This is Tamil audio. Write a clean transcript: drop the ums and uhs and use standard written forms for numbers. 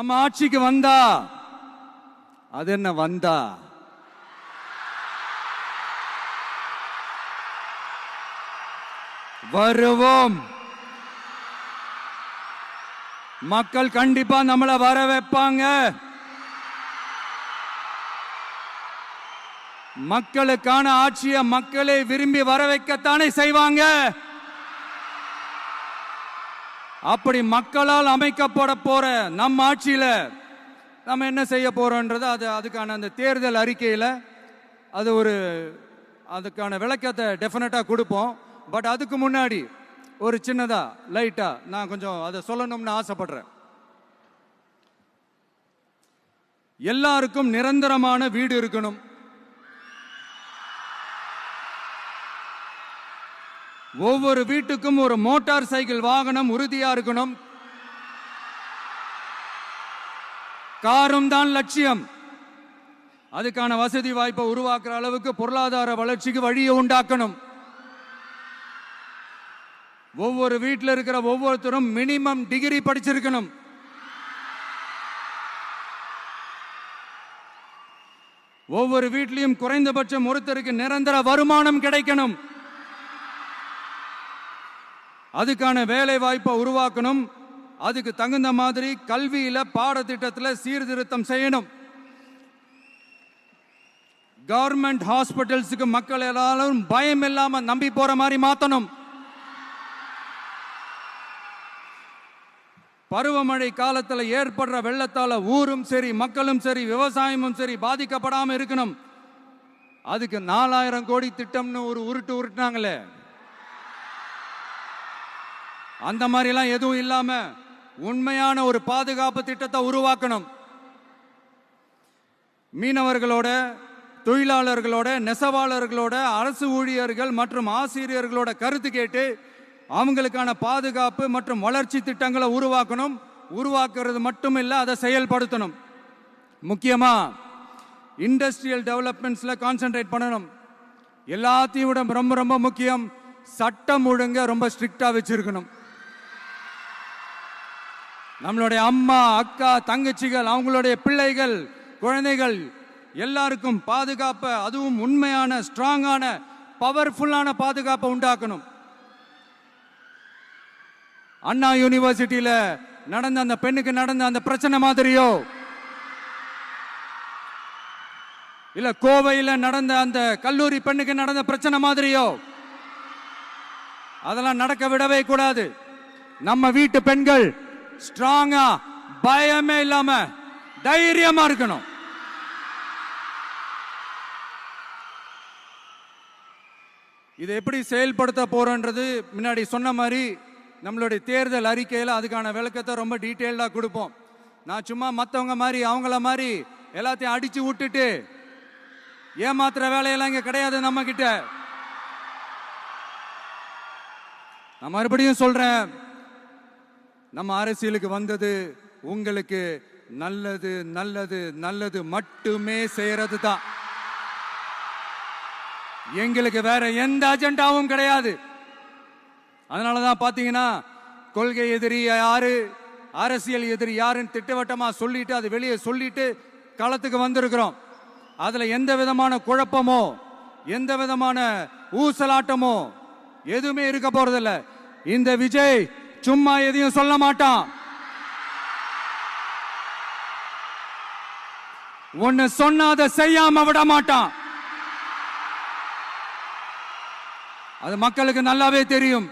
நம்ம ஆட்சிக்கு வந்தா அது என்ன வந்தா வருவோம். மக்கள் கண்டிப்பா நம்மள வர வைப்பாங்க. மக்களுக்கான ஆட்சியை மக்களே விரும்பி வர வைக்கத்தானே செய்வாங்க. அப்படி மக்களால் அமைக்கப்பட போற நம்ம ஆட்சியில நம்ம என்ன செய்ய போறோம்ன்றது அதுக்கான அந்த தேர்தல் அறிக்கையில அதுக்கான விளக்கத்தை டெஃபினட்டா கொடுப்போம். பட் அதுக்கு முன்னாடி ஒரு சின்னதா லைட்டா நான் கொஞ்சம் அதை சொல்லணும்னு ஆசைப்படுறேன். எல்லாருக்கும் நிரந்தரமான வீடு இருக்கணும். ஒவ்வொரு வீட்டுக்கும் ஒரு மோட்டார் சைக்கிள் வாகனம் உறுதியா இருக்கணும். காரும் தான் லட்சியம். அதுக்கான வசதி வாய்ப்பை உருவாக்குற அளவுக்கு பொருளாதார வளர்ச்சிக்கு வழியை உண்டாக்கணும். ஒவ்வொரு வீட்டில் இருக்கிற ஒவ்வொருத்தரும் மினிமம் டிகிரி படிச்சிருக்கணும். ஒவ்வொரு வீட்லையும் குறைந்தபட்சம் ஒருத்தருக்கு நிரந்தர வருமானம் கிடைக்கணும். அதுக்கான வேலை வாய்ப்பை உருவாக்கணும். அதுக்கு தகுந்த மாதிரி கல்வியில பாடத்திட்டத்தில் சீர்திருத்தம் செய்யணும். கவர்மெண்ட் ஹாஸ்பிட்டல்ஸுக்கு மக்கள் எல்லாரும் பயம் இல்லாம நம்பி போற மாதிரி மாத்தணும். பருவமழை காலத்தில் ஏற்படுற வெள்ளத்தால ஊரும் சரி மக்களும் சரி விவசாயமும் சரி பாதிக்கப்படாம இருக்கணும். அதுக்கு 4000 கோடி திட்டம்னு ஒரு உருட்டுனாங்களே, அந்த மாதிரி எல்லாம் எதுவும் இல்லாம உண்மையான ஒரு பாதுகாப்பு திட்டத்தை உருவாக்கணும். மீனவர்களோட, தொழிலாளர்களோட, நெசவாளர்களோட, அரசு ஊழியர்கள் மற்றும் ஆசிரியர்களோட கருத்து கேட்டு அவங்களுக்கான பாதுகாப்பு மற்றும் வளர்ச்சி திட்டங்களை உருவாக்கணும். உருவாக்குறது மட்டும் இல்ல, அதை செயல்படுத்தணும். முக்கியமா இண்டஸ்ட்ரியல் டெவலப்மெண்ட்ஸ்ல கான்சென்ட்ரேட் பண்ணணும். எல்லாத்தையும் விட ரொம்ப ரொம்ப முக்கியம், சட்டம் ஒழுங்க ரொம்ப ஸ்ட்ரிக்டா வச்சிருக்கணும். நம்மளுடைய அம்மா, அக்கா, தங்கச்சிகள், அவங்களுடைய பிள்ளைகள், குழந்தைகள் எல்லாருக்கும் பாதுகாப்பை, அதுவும் உண்மையான ஸ்ட்ராங்கான பவர்ஃபுல்லான பாதுகாப்பை உண்டாக்கணும். அண்ணா யூனிவர்சிட்டியில நடந்த அந்த பெண்ணுக்கு நடந்த அந்த பிரச்சனை மாதிரியோ, இல்ல கோவையில் நடந்த அந்த கல்லூரி பெண்ணுக்கு நடந்த பிரச்சனை மாதிரியோ அதெல்லாம் நடக்க விடவே கூடாது. நம்ம வீட்டு பெண்கள் ஸ்ட்ராங்கா, பயமே இல்லாம தைரியமா இருக்கணும். இதை எப்படி செயல்படுத்த போறோன்றது முன்னாடி சொன்ன மாதிரி நம்மளுடைய தேர்தல் அறிக்கையில் அதுக்கான விளக்கத்தை ரொம்ப டீட்டெயில்டா கொடுப்போம். நான் சும்மா மற்றவங்க மாதிரி அவங்கள மாதிரி எல்லாத்தையும் அடிச்சு விட்டுட்டு ஏமாத்துற வேலையெல்லாம் இங்க கிடையாது நம்ம கிட்ட. நான் மறுபடியும் சொல்றேன், நம்ம அரசியலுக்கு வந்தது உங்களுக்கு நல்லது நல்லது நல்லது மட்டுமே செய்யறது தான். எங்களுக்கு வேற எந்த அஜெண்டாவும் கிடையாது. அதனாலதான் பாத்தீங்கன்னா கொள்கை எதிரி யாரு, அரசியல் எதிரி யாருன்னு திட்டவட்டமா சொல்லிட்டு அது வெளியே சொல்லிட்டு களத்துக்கு வந்திருக்கிறோம். அதுல எந்த விதமான குழப்பமோ எந்த விதமான ஊசலாட்டமோ எதுவுமே இருக்க போறதில்ல. இந்த விஜய் சும்மா எதையும் சொல்ல மாட்டான். ஒன்னு சொன்னா அதை செய்யாம விட மாட்டான். அது மக்களுக்கு நல்லாவே தெரியும்.